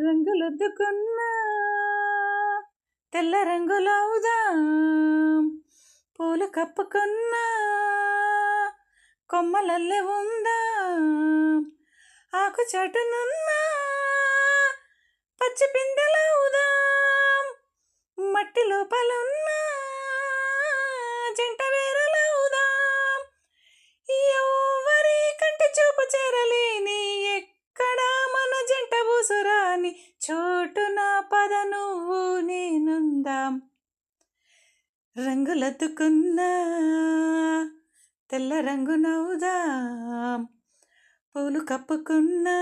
రంగులొద్దుకున్నా తెల్ల రంగులవుదాం, పూలు కప్పుకున్నా కొమ్మలల్లే ఉందాం, ఆకు చాటునున్నా పచ్చి పిందెలవుదాం, మట్టి లోపలున్నా జంట వేరలవుదాం, ఎవరి కంటి చూపు చేరలేని ఎక్కడ మన జంట ఊసురాని చోటున పద నువ్వు నేనుందాం. రంగులద్దుకున్నా తెల్ల రంగు నవ్వుదాం, పూలు కప్పుకున్నా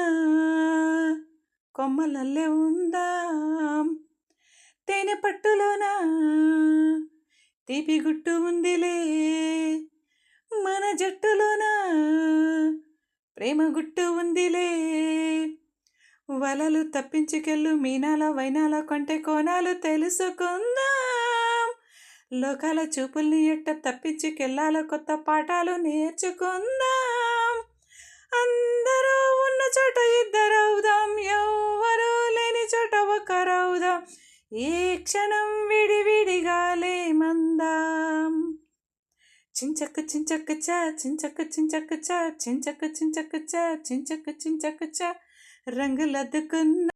కొమ్మలల్లే ఉందాం, తేనె పట్టులోన తీపి గుట్టు ఉందిలే, మన జట్టులోన ప్రేమ గుట్టు ఉందిలే, వలలు తప్పించుకెళ్ళు మీనాల వైనాల కొంటె కోణాలు తెలుసుకుందాం, లోకాల చూపుల్ని ఎట్ట తప్పించుకెళ్ళాల కొత్త పాఠాలు నేర్చుకుందాం, అందరూ ఉన్న చోట ఇద్దరవుదాం, ఎవ్వరూ లేని చోట ఒకరవుదాం, ఏ క్షణం విడివిడిగా లేమందాం. చించక్క చించక్క చా చించక్క చించక్క చా చించక్క చించక్క చా చించక్క చించక్క చా రంగులద్దుకున్న